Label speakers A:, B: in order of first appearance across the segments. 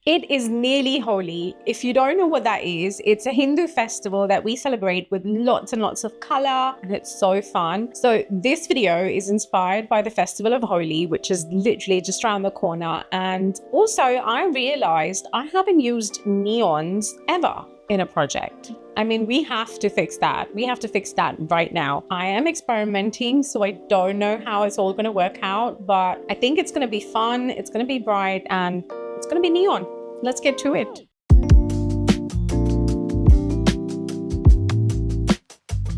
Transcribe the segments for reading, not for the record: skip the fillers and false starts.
A: It is nearly Holi. If you don't know what that is, it's a Hindu festival that we celebrate with lots and lots of color, and it's so fun. So this video is inspired by the festival of Holi, which is literally just around the corner. And also I realized I haven't used neons ever in a project. I mean, we have to fix that. We have to fix that right now. I am experimenting, so I don't know how it's all going to work out, but I think it's going to be fun. It's going to be bright and it's going to be neon. Let's get to it.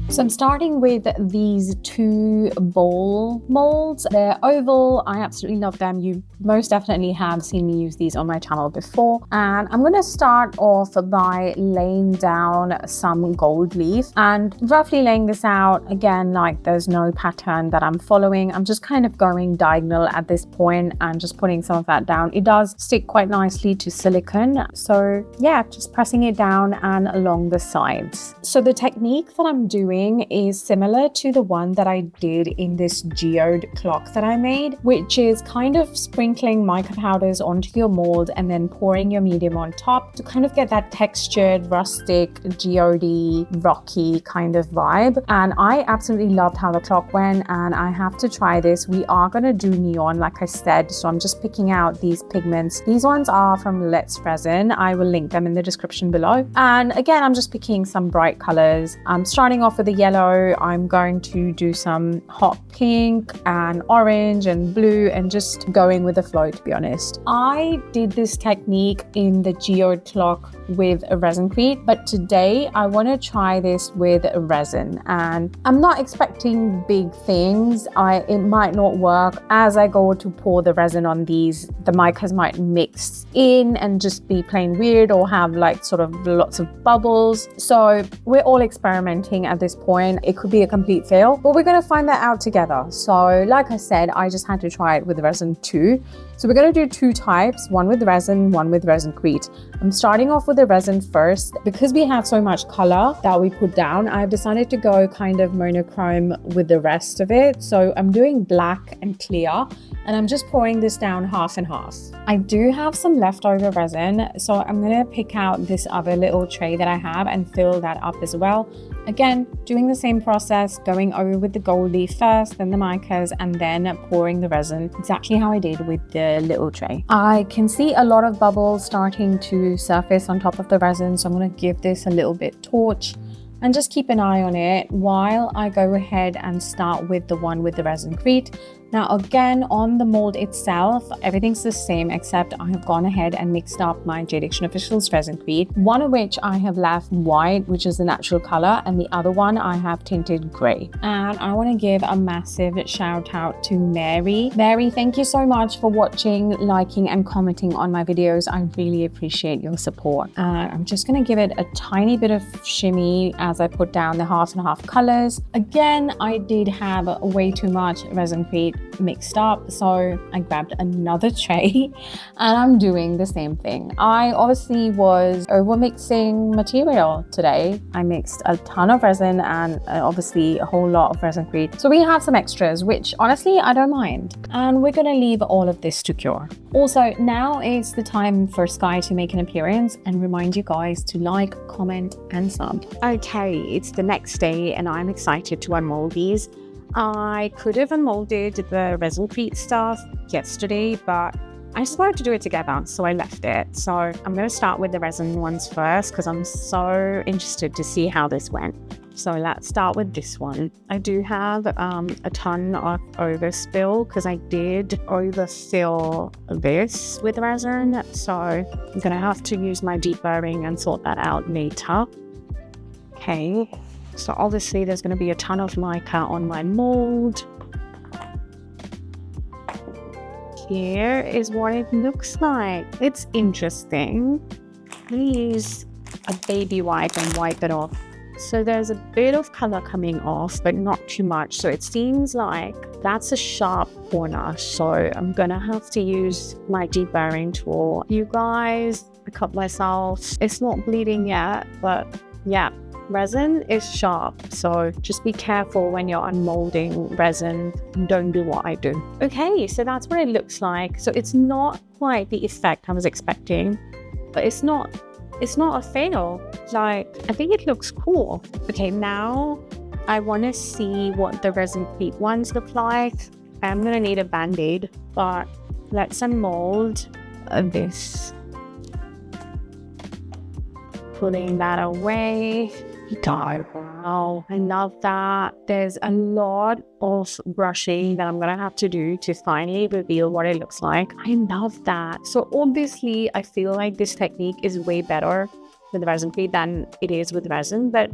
A: So I'm starting with these two bowl molds. They're oval. I absolutely love them. You most definitely have seen me use these on my channel before. And I'm going to start off by laying down some gold leaf and roughly laying this out. Again, like there's no pattern that I'm following. I'm just kind of going diagonal at this point and just putting some of that down. It does stick quite nicely to silicone. So yeah, just pressing it down and along the sides. So the technique that I'm doing is similar to the one that I did in this geode clock that I made, which is kind of sprinkling mica powders onto your mold and then pouring your medium on top to kind of get that textured, rustic, geode, rocky kind of vibe. And I absolutely loved how the clock went, and I have to try this. We are going to do neon, like I said, so I'm just picking out these pigments. These ones are from Let's Resin. I will link them in the description below. And again, I'm just picking some bright colors. I'm starting off with the yellow. I'm going to do some hot pink and orange and blue and just going with the flow, to be honest. I did this technique in the geode clock with a Resincrete, but today I want to try this with a resin, and I'm not expecting big things. It might not work. As I go to pour the resin on these, the micas might mix in and just be plain weird or have like sort of lots of bubbles. So we're all experimenting at this point. It could be a complete fail, but we're going to find that out together. So like I said, I just had to try it with resin too. So we're going to do two types, one with resin, one with Resincrete. I'm starting off with the resin first. Because we have so much color that we put down, I've decided to go kind of monochrome with the rest of it. So I'm doing black and clear, and I'm just pouring this down half and half. I do have some leftover resin, so I'm going to pick out this other little tray that I have and fill that up as well. Again, doing the same process, going over with the gold leaf first, then the micas, and then pouring the resin, exactly how I did with the little tray. I can see a lot of bubbles starting to surface on top of the resin, so I'm going to give this a little bit torch and just keep an eye on it while I go ahead and start with the one with the Resincrete. Now again, on the mold itself, everything's the same, except I have gone ahead and mixed up my Jade Action Officials Resincrete, one of which I have left white, which is the natural color, and the other one I have tinted gray. And I want to give a massive shout out to Mary. Mary, thank you so much for watching, liking and commenting on my videos. I really appreciate your support. I'm just going to give it a tiny bit of shimmy as I put down the half and half colors. Again, I did have way too much Resincrete mixed up, so I grabbed another tray and I'm doing the same thing. I obviously was over mixing material today. I mixed a ton of resin and obviously a whole lot of Resincrete, so we have some extras, which honestly I don't mind, and we're gonna leave all of this to cure. Also, now is the time for Sky to make an appearance and remind you guys to like, comment and sub. Okay, it's the next day and I'm excited to unmold these. I could have unmolded the Resincrete stuff yesterday, but I just wanted to do it together, so I left it. So I'm going to start with the resin ones first because I'm so interested to see how this went. So let's start with this one. I do have a ton of overspill because I did overfill this with resin, so I'm going to have to use my deep burring and sort that out later. Okay. So obviously there's going to be a ton of mica on my mold. Here is what it looks like. It's interesting. Use a baby wipe and wipe it off. So there's a bit of color coming off, but not too much. So it seems like that's a sharp corner. So I'm going to have to use my deep burring tool. You guys, I cut myself. It's not bleeding yet, but yeah. Resin is sharp, so just be careful when you're unmolding resin. Don't do what I do. Okay, so that's what it looks like. So it's not quite the effect I was expecting. but it's not a fail. Like, I think it looks cool. Okay, now I want to see what the Resincrete ones look like. I'm gonna need a band-aid, but let's unmold this. Putting that away. Wow, I love that. There's a lot of brushing that I'm gonna have to do to finally reveal what it looks like. I love that. So obviously, I feel like this technique is way better with Resincrete than it is with resin, but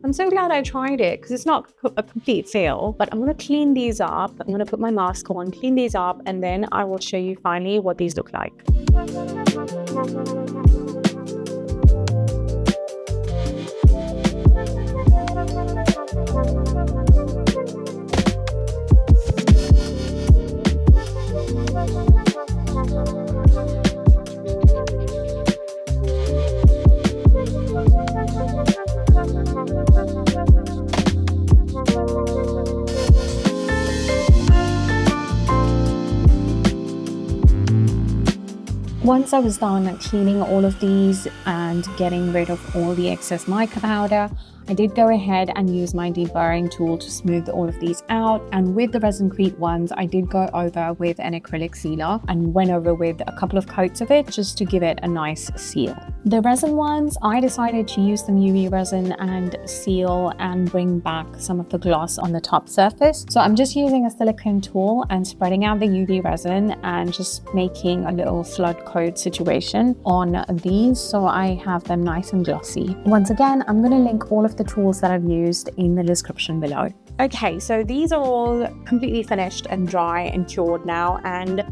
A: I'm so glad I tried it because it's not a complete fail. But I'm gonna clean these up. I'm gonna put my mask on, clean these up, and then I will show you finally what these look like. Once I was done cleaning all of these and getting rid of all the excess mica powder, I did go ahead and use my deburring tool to smooth all of these out. And with the Resincrete ones, I did go over with an acrylic sealer and went over with a couple of coats of it just to give it a nice seal. The resin ones, I decided to use some UV resin and seal and bring back some of the gloss on the top surface. So I'm just using a silicone tool and spreading out the UV resin and just making a little flood coat situation on these so I have them nice and glossy. Once again, I'm going to link all of the tools that I've used in the description below. Okay, so these are all completely finished and dry and cured now, and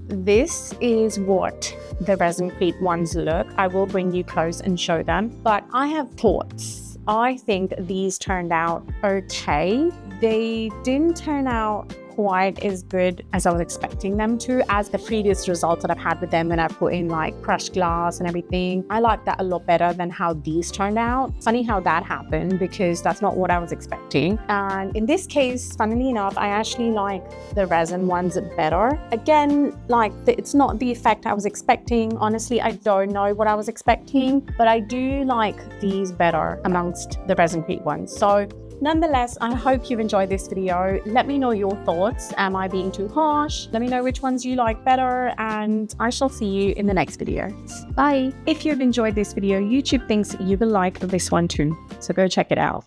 A: this is what the Resincrete ones look. I will bring you close and show them, but I have thoughts. I think these turned out okay. They didn't turn out quite as good as I was expecting them to, as the previous results that I've had with them when I put in like crushed glass and everything. I like that a lot better than how these turned out. Funny how that happened, because that's not what I was expecting. And in this case, funnily enough, I actually like the resin ones better. Again, like it's not the effect I was expecting. Honestly, I don't know what I was expecting, but I do like these better amongst the Resincrete ones. So nonetheless, I hope you've enjoyed this video. Let me know your thoughts. Am I being too harsh? Let me know which ones you like better, and I shall see you in the next video. Bye. If you've enjoyed this video, YouTube thinks you will like this one too, so go check it out.